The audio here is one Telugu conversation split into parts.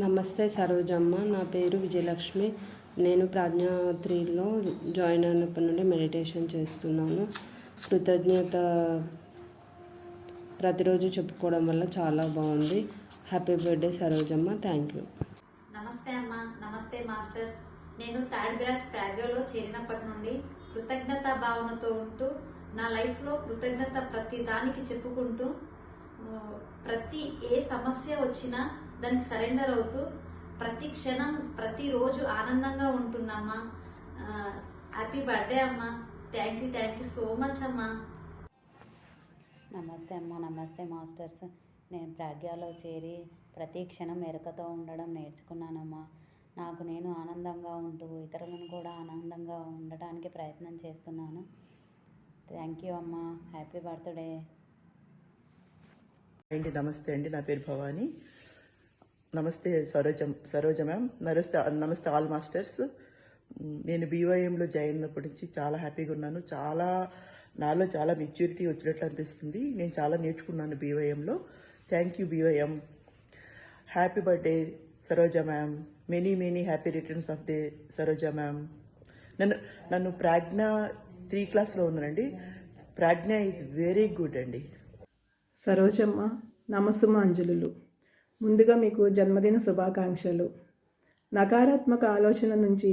నమస్తే సరోజమ్మ. నా పేరు విజయలక్ష్మి. నేను ప్రాజ్ఞాత్రిలో జాయిన్ అయినప్పటి నుండి మెడిటేషన్ చేస్తున్నాను. కృతజ్ఞత ప్రతిరోజు చెప్పుకోవడం వల్ల చాలా బాగుంది. Happy birthday Sarojamma. Thank you. నమస్తే అమ్మ. నమస్తే మాస్టర్స్. నేను థర్డ్ బ్యాచ్ ప్రాగ్యోలో చేరినప్పటి నుండి కృతజ్ఞత భావనతో ఉంటూ నా లైఫ్లో కృతజ్ఞత ప్రతి దానికి చెప్పుకుంటూ ప్రతి ఏ సమస్య వచ్చినా దానికి సరెండర్ అవుతూ ప్రతి క్షణం ప్రతిరోజు ఆనందంగా ఉంటున్నామ్మా. హ్యాపీ బర్త్డే అమ్మా. థ్యాంక్ యూ సో మచ్ అమ్మా. నమస్తే అమ్మ. నమస్తే మాస్టర్స్. నేను ప్రాగ్యాలో చేరి ప్రతి క్షణం ఎరుకతో ఉండడం నేర్చుకున్నానమ్మా. నాకు నేను ఆనందంగా ఉంటూ ఇతరులను కూడా ఆనందంగా ఉండటానికి ప్రయత్నం చేస్తున్నాను. థ్యాంక్ యూ అమ్మా. Happy birthday. నమస్తే అండి. నా పేరు భవానీ. నమస్తే సరోజ మ్యామ్. నమస్తే ఆల్ మాస్టర్స్. నేను బీవైఎంలో జాయిన్ అయినప్పటి నుంచి చాలా హ్యాపీగా ఉన్నాను. నాలో చాలా మెచ్యూరిటీ వచ్చినట్లు అనిపిస్తుంది. నేను చాలా నేర్చుకున్నాను బీవైఎంలో. Thank you BYM. Happy birthday Saroja ma'am. Many happy returns of day Saroja ma'am. నన్ను ప్రాజ్ఞ 3 క్లాస్లో ఉన్నానండి. ప్రాజ్ఞ ఈజ్ వెరీ గుడ్ అండి. సరోజమ్మ, నమస్సుమాంజలులు. ముందుగా మీకు జన్మదిన శుభాకాంక్షలు. నకారాత్మక ఆలోచన నుంచి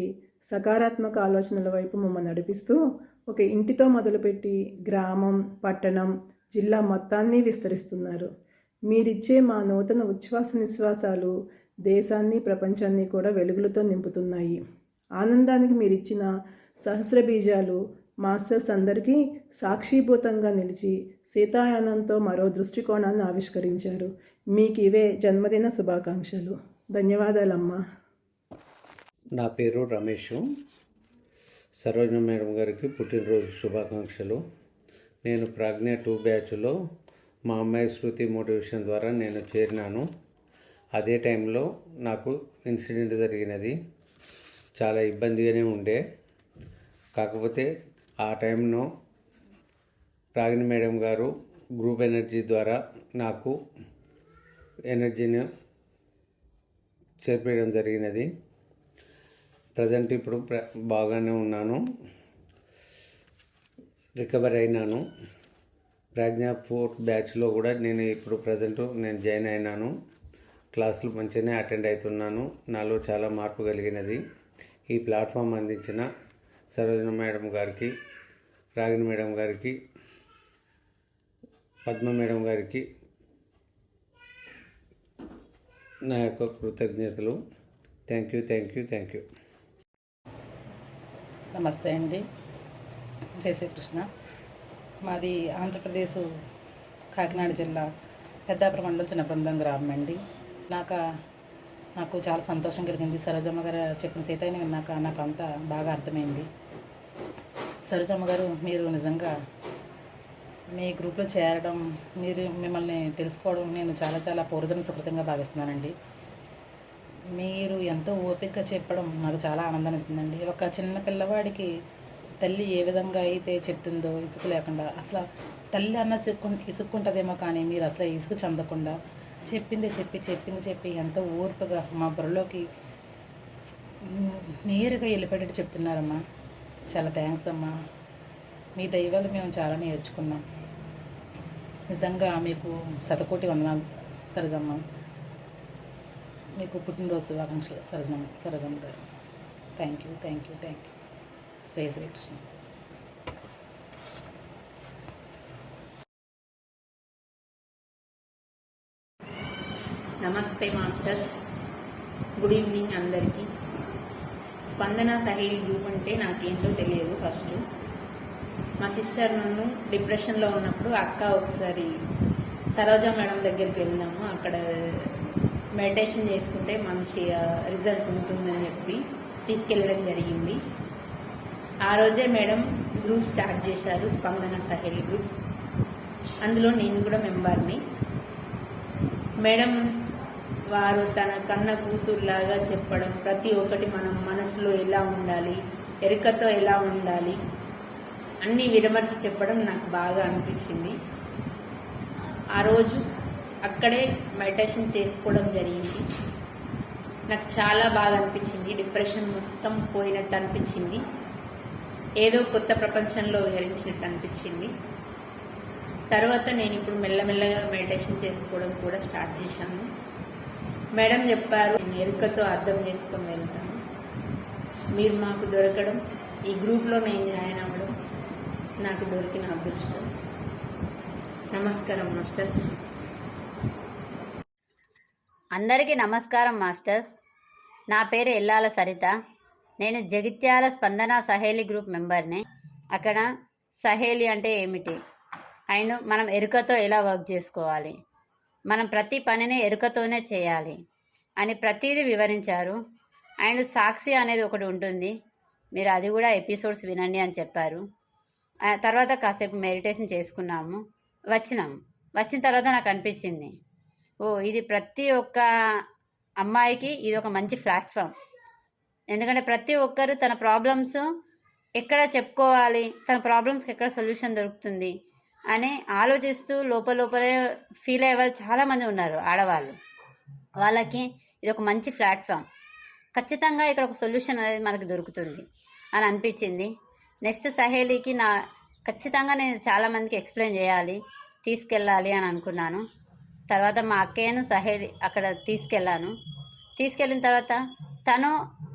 సకారాత్మక ఆలోచనల వైపు మమ్మల్ని నడిపిస్తూ ఒక ఇంటితో మొదలుపెట్టి గ్రామం, పట్టణం, జిల్లా మొత్తాన్ని విస్తరిస్తున్నారు. మీరిచ్చే మా నూతన ఉచ్ఛ్వాస నిశ్వాసాలు దేశాన్ని, ప్రపంచాన్ని కూడా వెలుగులతో నింపుతున్నాయి. ఆనందానికి మీరిచ్చిన సహస్ర బీజాలు మాస్టర్స్ అందరికీ సాక్షిభూతంగా నిలిచి సీతాయానంతో మరో దృష్టికోణాన్ని ఆవిష్కరించారు. మీకు ఇవే జన్మదిన శుభాకాంక్షలు. ధన్యవాదాలమ్మా. నా పేరు రమేష్. సరోజ మేడం గారికి పుట్టినరోజు శుభాకాంక్షలు. నేను ప్రాజ్ఞ 2 బ్యాచ్లో మా అమ్మాయి శృతి మోటివేషన్ ద్వారా నేను చేరినాను. అదే టైంలో నాకు ఇన్సిడెంట్ జరిగినది. చాలా ఇబ్బందిగానే ఉండే. కాకపోతే ఆ టైంలో ప్రాజ్ఞ మేడం గారు గ్రూప్ ఎనర్జీ ద్వారా నాకు ఎనర్జీని చేర్పేయడం జరిగినది. ప్రజెంట్ ఇప్పుడు బాగానే ఉన్నాను, రికవర్ అయినాను. ప్రాజ్ఞ 4th బ్యాచ్లో కూడా నేను ఇప్పుడు ప్రజెంట్ జాయిన్ అయినాను. క్లాసులు మంచిగానే అటెండ్ అవుతున్నాను. నాలో చాలా మార్పు కలిగినది. ఈ ప్లాట్ఫామ్ అందించిన సరోజ మేడం గారికి, ప్రాజ్ఞ మేడం గారికి, పద్మ మేడం గారికి నా యొక్క కృతజ్ఞతలు. Thank you. నమస్తే అండి. జై శ్రీకృష్ణ. మాది ఆంధ్రప్రదేశ్ కాకినాడ జిల్లా పెద్దాపురం మండలం చిన్నబృందం గ్రామం అండి. నాకు చాలా సంతోషం కలిగింది. సరోజమ్మ గారు చెప్పిన సీతయ్యని విన్నాక నాకు అంతా బాగా అర్థమైంది. సరోజమ్మ గారు, మీరు నిజంగా మీ గ్రూప్లో చేరడం, మిమ్మల్ని తెలుసుకోవడం నేను చాలా పూర్వజన్మ సుకృతంగా భావిస్తున్నానండి. మీరు ఎంతో ఓపికగా చెప్పడం నాకు చాలా ఆనందాన్ని ఇస్తుందండి. ఒక చిన్న పిల్లవాడికి తల్లి ఏ విధంగా అయితే చెప్తుందో ఇసుకు లేకుండా, అసలు తల్లి అన్న ఇసుక్కుంటుందేమో కానీ మీరు అసలు ఇసుకు చెందకుండా చెప్పింది చెప్పి ఎంతో ఓర్పుగా మా బుర్రలోకి నేరుగా వెళ్ళిపోయేటట్టు చెప్తున్నారమ్మా. చాలా థ్యాంక్స్ అమ్మా. మీ దైవాలు మేము చాలా నేర్చుకున్నాం. నిజంగా మీకు శతకోటి వందనాలు సరోజమ్మ. మీకు పుట్టినరోజు శుభాకాంక్షలు సరోజమ్మ గారు. Thank you. జై శ్రీకృష్ణ. నమస్తే మాస్టర్స్. గుడ్ ఈవినింగ్ అందరికీ. స్పందన సహేలి గ్రూప్ అంటే నాకేంటో తెలియదు. ఫస్ట్ మా సిస్టర్ నన్ను డిప్రెషన్లో ఉన్నప్పుడు అక్క ఒకసారి సరోజ మేడం దగ్గరికి వెళ్ళినాము. అక్కడ మెడిటేషన్ చేసుకుంటే మంచిగా రిజల్ట్ ఉంటుందని చెప్పి తీసుకెళ్ళడం జరిగింది. ఆ రోజే మేడం గ్రూప్ స్టార్ట్ చేశారు, స్పందన సహేలి గ్రూప్. అందులో నేను కూడా మెంబర్ని. మేడం వారు తన కన్న కూతురులాగా చెప్పడం, ప్రతి ఒక్కటి మనం మనసులో ఎలా ఉండాలి, ఎరుకతో ఎలా ఉండాలి అన్నీ విడమర్చి చెప్పడం నాకు బాగా అనిపించింది. ఆ రోజు అక్కడే మెడిటేషన్ చేసుకోవడం జరిగింది. నాకు చాలా బాగా అనిపించింది. డిప్రెషన్ మొత్తం పోయినట్టు అనిపించింది. ఏదో కొత్త ప్రపంచంలో విహరించినట్టు అనిపించింది. తర్వాత నేను ఇప్పుడు మెల్లమెల్లగా మెడిటేషన్ చేసుకోవడం కూడా స్టార్ట్ చేశాను. మేడం చెప్పారు, నేను ఎరుకతో అర్థం చేసుకొని వెళ్తాను. మీరు మాకు దొరకడం, ఈ గ్రూప్లో నేను జాయిన్ అవ్వడం నాకు దొరికిన అదృష్టం. నమస్కారం మాస్టర్స్. అందరికీ నమస్కారం మాస్టర్స్. నా పేరు ఎల్లాల సరిత. నేను జగిత్యాల స్పందన సహేలి గ్రూప్ మెంబర్ని. అక్కడ సహేలి అంటే ఏమిటి అండ్ మనం ఎరుకతో ఎలా వర్క్ చేసుకోవాలి, మనం ప్రతి పనిని ఎరుకతోనే చేయాలి అని ప్రతిదీ వివరించారు. అండ్ సాక్షి అనేది ఒకటి ఉంటుంది, మీరు అది కూడా ఎపిసోడ్స్ వినండి అని చెప్పారు. తర్వాత కాసేపు మెడిటేషన్ చేసుకున్నాము, వచ్చిన తర్వాత నాకు అనిపించింది, ఇది ప్రతి ఒక్క అమ్మాయికి ఇది ఒక మంచి ప్లాట్ఫామ్. ఎందుకంటే ప్రతి ఒక్కరు తన ప్రాబ్లమ్స్ ఎక్కడ చెప్పుకోవాలి, తన ప్రాబ్లమ్స్కి ఎక్కడ సొల్యూషన్ దొరుకుతుంది అని ఆలోచిస్తూ లోపలే ఫీల్ అయ్యే వాళ్ళు చాలామంది ఉన్నారు ఆడవాళ్ళు. వాళ్ళకి ఇది ఒక మంచి ప్లాట్ఫామ్, ఖచ్చితంగా ఇక్కడ ఒక సొల్యూషన్ అనేది మనకు దొరుకుతుంది అని అనిపించింది. నెక్స్ట్ సహేలీకి ఖచ్చితంగా నేను చాలామందికి ఎక్స్ప్లెయిన్ చేయాలి, తీసుకెళ్ళాలి అని అనుకున్నాను. తర్వాత మా అక్కయ్యను సహేలి అక్కడ తీసుకెళ్ళిన తర్వాత తను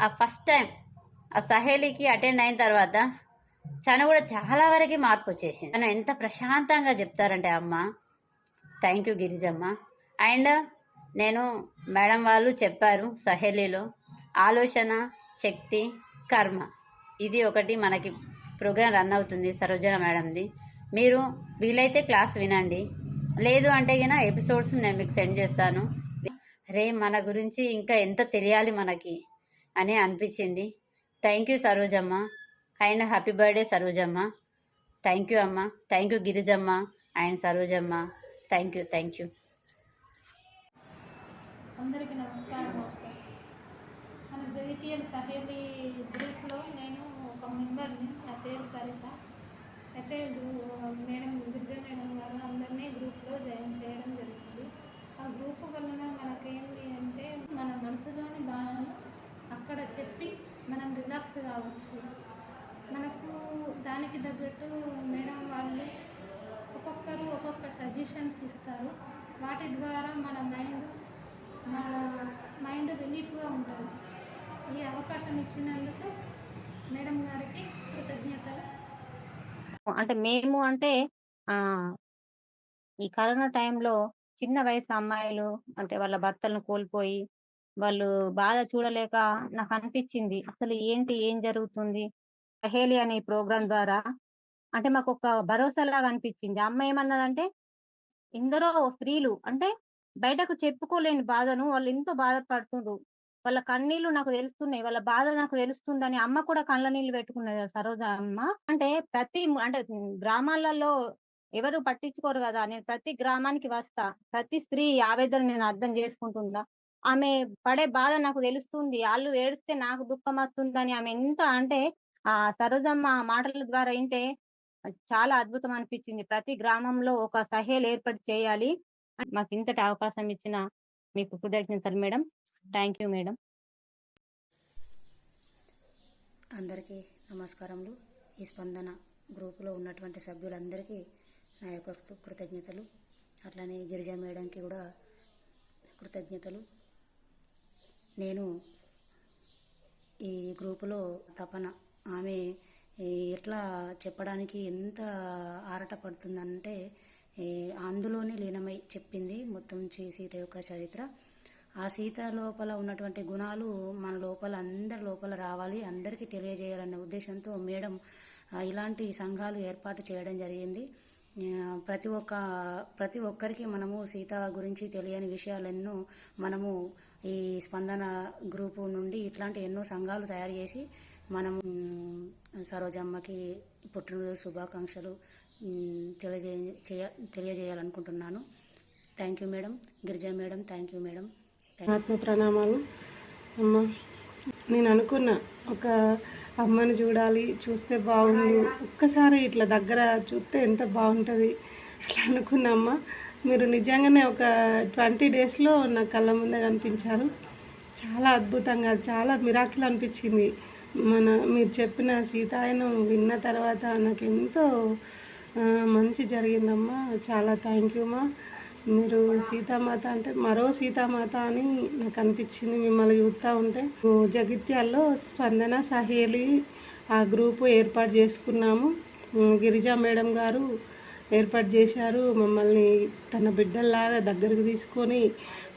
ఆ ఫస్ట్ టైం ఆ సహేలీకి అటెండ్ అయిన తర్వాత తను కూడా చాలా వరకు మార్పు వచ్చేసింది. తను ఎంత ప్రశాంతంగా చెప్తారంటే అమ్మ, థ్యాంక్ యూ గిరిజమ్మ. అండ్ నేను మేడం వాళ్ళు చెప్పారు సహేలీలో ఆలోచన, శక్తి, కర్మ, ఇది ఒకటి మనకి ప్రోగ్రాం రన్ అవుతుంది సరోజన మేడంది. మీరు వీలైతే క్లాస్ వినండి, లేదు అంటే గిన ఎపిసోడ్స్ నేను మీకు సెండ్ చేస్తాను. మన గురించి ఇంకా ఎంత తెలియాలి మనకి అని అనిపించింది. Thank you Sarojamma and happy birthday Sarojamma. Thank you అమ్మ, thank you Girijamma and Sarojamma. Thank you. అందరికీ నమస్కారం మాస్టర్స్. మన జగిత్యాల సహేలి గ్రూప్లో నేను ఒక మెంబర్ని. నా పేరు సరిత. అయితే మేడం గిరిజ మేడం గారు అందరినీ గ్రూప్లో జాయిన్ చేయడం జరిగింది. ఆ గ్రూప్ వలన మనకేంటి అంటే మన మనసులోని బాధలు అక్కడ చెప్పి మనం రిలాక్స్ కావచ్చు. మనకు దానికి తగ్గట్టు మేడం వాళ్ళు ఒక్కొక్కరు ఒక్కొక్క సజెషన్స్ ఇస్తారు. వాటి ద్వారా మన మైండ్ రిలీఫ్గా ఉంటుంది. ఈ అవకాశం ఇచ్చినందుకు మేడం గారికి కృతజ్ఞతలు. అంటే ఈ కరోనా టైంలో చిన్న వయసు అమ్మాయిలు అంటే వాళ్ళ భర్తలను కోల్పోయి వాళ్ళు బాధ చూడలేక నాకు అనిపించింది, అసలు ఏం జరుగుతుంది సహేలి అనే ప్రోగ్రాం ద్వారా. అంటే మాకు ఒక భరోసా లాగా అనిపించింది. అమ్మ ఏమన్నదంటే, ఎందరో స్త్రీలు అంటే బయటకు చెప్పుకోలేని బాధను వాళ్ళు ఎంతో బాధపడుతుండ్రు, వాళ్ళ కన్నీళ్లు నాకు తెలుస్తున్నాయి, వాళ్ళ బాధ నాకు తెలుస్తుందని అమ్మ కూడా కళ్ళ నీళ్లు పెట్టుకున్నది సరోజ అమ్మ. అంటే గ్రామాలలో ఎవరు పట్టించుకోరు కదా, నేను ప్రతి గ్రామానికి వస్తా, ప్రతి స్త్రీ ఆవేదన నేను అర్థం చేసుకుంటుందా, ఆమె పడే బాధ నాకు తెలుస్తుంది, వాళ్ళు ఏడిస్తే నాకు దుఃఖం వస్తుందని ఆమె ఎంత అంటే ఆ సరోజమ్మ మాటల ద్వారా వింటే చాలా అద్భుతం అనిపించింది. ప్రతి గ్రామంలో ఒక సహేలు ఏర్పాటు చేయాలి. మాకు ఇంతటి అవకాశం ఇచ్చిన మీకు కృతజ్ఞతలు మేడం. Thank you madam. అందరికీ నమస్కారములు. ఈ స్పందన గ్రూపులో ఉన్నటువంటి సభ్యులందరికీ నా యొక్క కృతజ్ఞతలు. అట్లనే గిరిజా మేడంకి కూడా కృతజ్ఞతలు. నేను ఈ గ్రూపులో తపన ఆమె ఎట్లా చెప్పడానికి ఎంత ఆరాటపడుతుందంటే అందులోనే లీనమై చెప్పింది మొత్తం సీత యొక్క చరిత్ర. ఆ సీత లోపల ఉన్నటువంటి గుణాలు మన లోపల అందరి లోపల రావాలి, అందరికీ తెలియజేయాలన్న ఉద్దేశంతో మేడం ఇలాంటి సంఘాలు ఏర్పాటు చేయడం జరిగింది. ప్రతి ఒక్కరికి మనము సీత గురించి తెలియని విషయాలెన్నో మనము ఈ స్పందన గ్రూపు నుండి ఇట్లాంటి ఎన్నో సంఘాలు తయారు చేసి మనము సరోజమ్మకి పుట్టినరోజు శుభాకాంక్షలు తెలియజేయాలనుకుంటున్నాను. Thank you madam. Girija madam thank you madam. ఆత్మ ప్రణామాలు అమ్మ. నేను అనుకున్నా ఒక అమ్మని చూస్తే బాగుండు, ఒక్కసారి ఇట్లా దగ్గర చూస్తే ఎంత బాగుంటుంది అట్లా అనుకున్నా అమ్మ. మీరు నిజంగానే ఒక 20 daysలో నా కళ్ళ ముందే కనిపించారు. చాలా అద్భుతంగా చాలా మిరాకిల్ అనిపించింది. మీరు చెప్పిన సీతాయనం విన్న తర్వాత నాకు ఎంతో మంచి జరిగిందమ్మా. చాలా థ్యాంక్ యూ అమ్మా. మీరు సీతామాత అంటే మరో సీతామాత అని నాకు అనిపించింది మిమ్మల్ని చూస్తూ ఉంటే. జగిత్యాల్లో స్పందన సహేలి ఆ గ్రూపు ఏర్పాటు చేసుకున్నాము. గిరిజా మేడం గారు ఏర్పాటు చేశారు. మమ్మల్ని తన బిడ్డల్లాగా దగ్గరికి తీసుకొని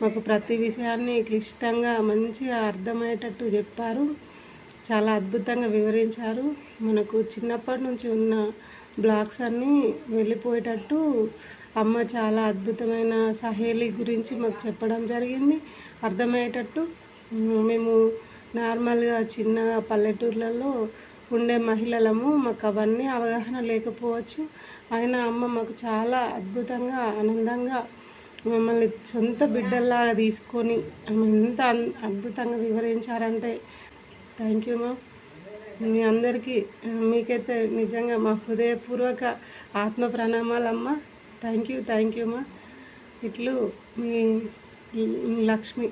మాకు ప్రతి విషయాన్ని క్లిష్టంగా మంచిగా అర్థమయ్యేటట్టు చెప్పారు. చాలా అద్భుతంగా వివరించారు. మనకు చిన్నప్పటి నుంచి ఉన్న బ్లాక్స్ అన్నీ వెళ్ళిపోయేటట్టు అమ్మ చాలా అద్భుతమైన సహేలి గురించి మాకు చెప్పడం జరిగింది, అర్థమయ్యేటట్టు. మేము నార్మల్గా చిన్నగా పల్లెటూర్లలో ఉండే మహిళలము, మాకు అవన్నీ అవగాహన లేకపోవచ్చు. అయినా అమ్మ మాకు చాలా అద్భుతంగా ఆనందంగా మమ్మల్ని సొంత బిడ్డల్లాగా తీసుకొని ఆమె ఎంత అద్భుతంగా వివరించారంటే థ్యాంక్ యూ మ్యామ్. మీ అందరికీ మీకైతే నిజంగా మా హృదయపూర్వక ఆత్మ ప్రణామాలమ్మ. థ్యాంక్ యూ మా. ఇట్లు మీ లక్ష్మి.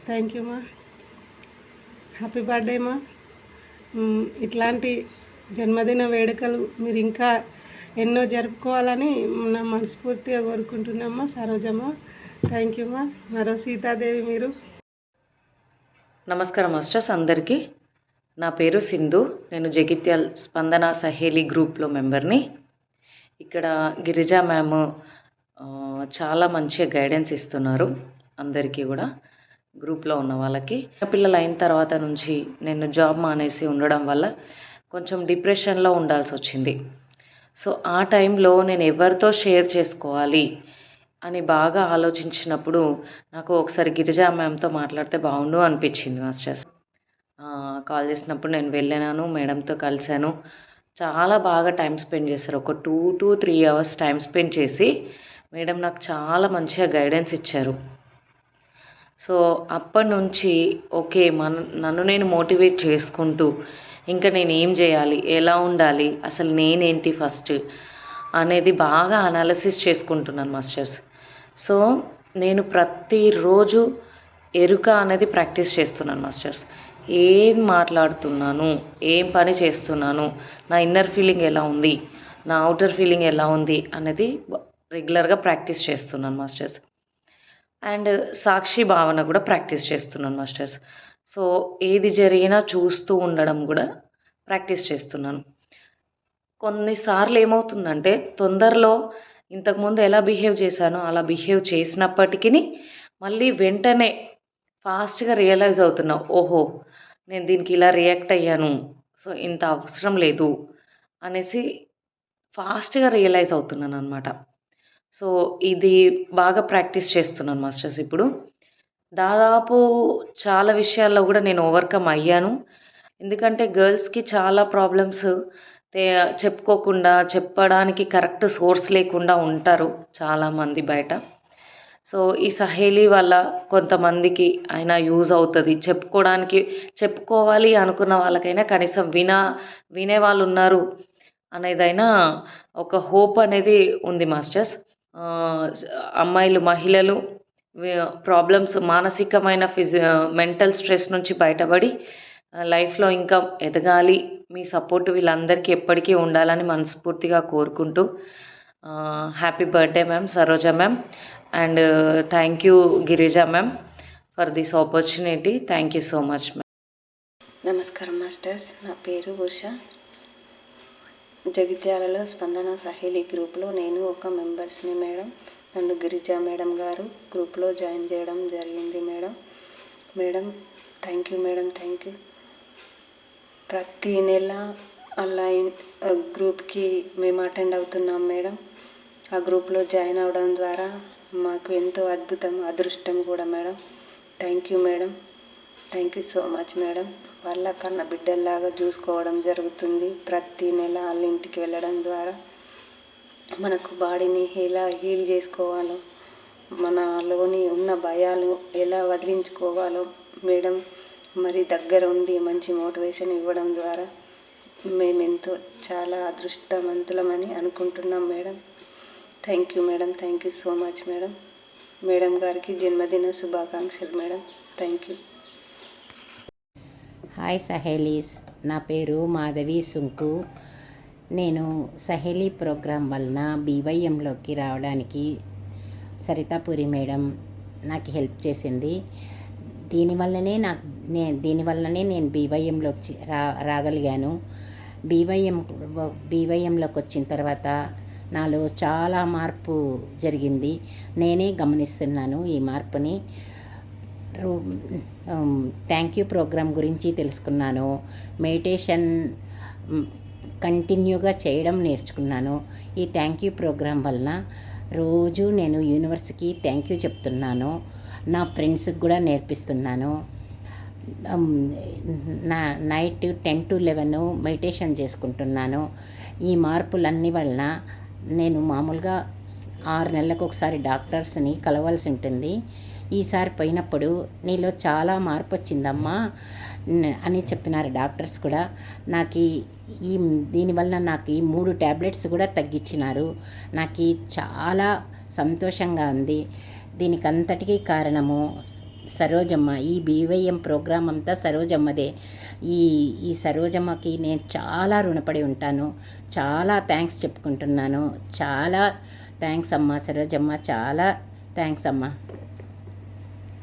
థ్యాంక్ యూ మా. హ్యాపీ బర్త్డే మా. ఇట్లాంటి జన్మదిన వేడుకలు మీరు ఇంకా ఎన్నో జరుపుకోవాలని నా మనస్ఫూర్తిగా కోరుకుంటున్నామ్మా. సరోజమ్మ థ్యాంక్ యూ మా. మరో సీతాదేవి మీరు. నమస్కారం మాస్టర్స్ అందరికీ. నా పేరు సింధు. నేను జగిత్యాల్ స్పందన సహేలి గ్రూప్లో మెంబర్ని. ఇక్కడ గిరిజా మ్యామ్ చాలా మంచిగా గైడెన్స్ ఇస్తున్నారు అందరికీ కూడా, గ్రూప్లో ఉన్న వాళ్ళకి. పిల్లలు అయిన తర్వాత నుంచి నేను జాబ్ మానేసి ఉండడం వల్ల కొంచెం డిప్రెషన్లో ఉండాల్సి వచ్చింది. సో ఆ టైంలో నేను ఎవరితో షేర్ చేసుకోవాలి అని బాగా ఆలోచించినప్పుడు నాకు ఒకసారి గిరిజా మ్యామ్తో మాట్లాడితే బాగుండు అనిపించింది మాస్టర్స్. కాల్ చేసినప్పుడు నేను వెళ్ళాను, మేడంతో కలిశాను. చాలా బాగా టైం స్పెండ్ చేశారు. ఒక 2 to 3 hours టైం స్పెండ్ చేసి మేడం నాకు చాలా మంచిగా గైడెన్స్ ఇచ్చారు. సో అప్పటి నుంచి ఓకే నన్ను నేను మోటివేట్ చేసుకుంటూ ఇంకా నేను ఏం చేయాలి, ఎలా ఉండాలి, అసలు నేనేంటి ఫస్ట్ అనేది బాగా అనాలిసిస్ చేసుకుంటున్నాను మాస్టర్స్. సో నేను ప్రతిరోజు ఎరుక అనేది ప్రాక్టీస్ చేస్తున్నాను మాస్టర్స్. ఏం మాట్లాడుతున్నాను, ఏం పని చేస్తున్నాను, నా ఇన్నర్ ఫీలింగ్ ఎలా ఉంది, నా అవుటర్ ఫీలింగ్ ఎలా ఉంది అనేది రెగ్యులర్గా ప్రాక్టీస్ చేస్తున్నాను మాస్టర్స్. అండ్ సాక్షి భావన కూడా ప్రాక్టీస్ చేస్తున్నాను మాస్టర్స్. సో ఏది జరిగినా చూస్తూ ఉండడం కూడా ప్రాక్టీస్ చేస్తున్నాను. కొన్నిసార్లు ఏమవుతుందంటే తొందరలో ఇంతకుముందు ఎలా బిహేవ్ చేశానో అలా బిహేవ్ చేసినప్పటికీ మళ్ళీ వెంటనే ఫాస్ట్గా రియలైజ్ అవుతున్నా, ఓహో నేను దీనికి ఇలా రియాక్ట్ అయ్యాను, సో ఇంత అవసరం లేదు అనేసి ఫాస్ట్గా రియలైజ్ అవుతున్నాను అనమాట. సో ఇది బాగా ప్రాక్టీస్ చేస్తున్నాను మాస్టర్స్. ఇప్పుడు దాదాపు చాలా విషయాల్లో కూడా నేను ఓవర్కమ్ అయ్యాను. ఎందుకంటే గర్ల్స్కి చాలా ప్రాబ్లమ్స్ చెప్పుకోకుండా, చెప్పడానికి కరెక్ట్ సోర్స్ లేకుండా ఉంటారు చాలామంది బయట. సో ఈ సహేలి వల్ల కొంతమందికి అయినా యూజ్ అవుతుంది, చెప్పుకోవాలి అనుకున్న వాళ్ళకైనా కనీసం వినే వాళ్ళు ఉన్నారు అనేదైనా ఒక హోప్ అనేది ఉంది మాస్టర్స్. అమ్మాయిలు, మహిళలు ప్రాబ్లమ్స్, మానసికమైన మెంటల్ స్ట్రెస్ నుంచి బయటపడి లైఫ్లో ఇంకా ఎదగాలి. మీ సపోర్ట్ వీళ్ళందరికీ ఎప్పటికీ ఉండాలని మనస్ఫూర్తిగా కోరుకుంటూ happy birthday ma'am, Saroja ma'am. And thank you Girija ma'am for this opportunity. Thank you so much ma'am. నమస్కారం మాస్టర్స్. నా పేరు ఉష. జగిత్యాలలో స్పందన సహేలి గ్రూప్లో నేను ఒక మెంబర్స్ని మేడం. నన్ను గిరిజా మేడం గారు గ్రూప్లో జాయిన్ చేయడం జరిగింది madam. Thank you madam, thank you. ప్రతి నెల ఆన్లైన్ గ్రూప్కి మేము అటెండ్ అవుతున్నాం మేడం. ఆ గ్రూప్లో జాయిన్ అవ్వడం ద్వారా మాకు ఎంతో అదృష్టం కూడా madam. Thank you madam, thank you so much madam. వాళ్ళ కన్నా బిడ్డల్లాగా చూసుకోవడం జరుగుతుంది. ప్రతి నెల వాళ్ళ ఇంటికి వెళ్ళడం ద్వారా మనకు బాడీని ఎలా హీల్ చేసుకోవాలో, మనలోని ఉన్న భయాలు ఎలా వదిలించుకోవాలో మేడం మరి దగ్గర ఉండి మంచి మోటివేషన్ ఇవ్వడం ద్వారా మేమెంతో చాలా అదృష్టవంతులమని అనుకుంటున్నాం madam. Thank you madam, thank you so much madam. Madam గారికి జన్మదిన శుభాకాంక్షలు మేడం. Thank you. హాయ్ సహేలీస్, నా పేరు మాధవి సుంకు. నేను సహేలీ ప్రోగ్రాం వలన బీవైఎంలోకి రావడానికి సరితాపురి మేడం నాకు హెల్ప్ చేసింది. దీనివల్లనే నేను బీవైఎంలోకి రాగలిగాను. బీవైఎంలోకి వచ్చిన తర్వాత నాలో చాలా మార్పు జరిగింది. నేనే గమనిస్తున్నాను ఈ మార్పుని. థ్యాంక్ యూ ప్రోగ్రాం గురించి తెలుసుకున్నాను. మెడిటేషన్ కంటిన్యూగా చేయడం నేర్చుకున్నాను. ఈ థ్యాంక్ యూ ప్రోగ్రాం వలన రోజు నేను యూనివర్స్కి థ్యాంక్ యూ చెప్తున్నాను. నా ఫ్రెండ్స్కి కూడా నేర్పిస్తున్నాను. నా నైట్ 10 to 11 మెడిటేషన్ చేసుకుంటున్నాను. ఈ మార్పులన్నీ వలన నేను మామూలుగా 6 నెలలకు ఒకసారి డాక్టర్స్ని కలవాల్సి ఉంటుంది. ఈసారి పోయినప్పుడు నీలో చాలా మార్పు వచ్చిందమ్మా అని చెప్పినారు డాక్టర్స్ కూడా. నాకు దీనివల్ల నాకు 3 ట్యాబ్లెట్స్ కూడా తగ్గించినారు. నాకు చాలా సంతోషంగా ఉంది. దీనికి అంతటికీ కారణము సరోజమ్మ. ఈ బీవైఎం ప్రోగ్రాం అంతా సరోజమ్మదే. ఈ సరోజమ్మకి నేను చాలా రుణపడి ఉంటాను. చాలా థ్యాంక్స్ చెప్పుకుంటున్నాను. చాలా థ్యాంక్స్ అమ్మా సరోజమ్మ, చాలా థ్యాంక్స్ అమ్మా.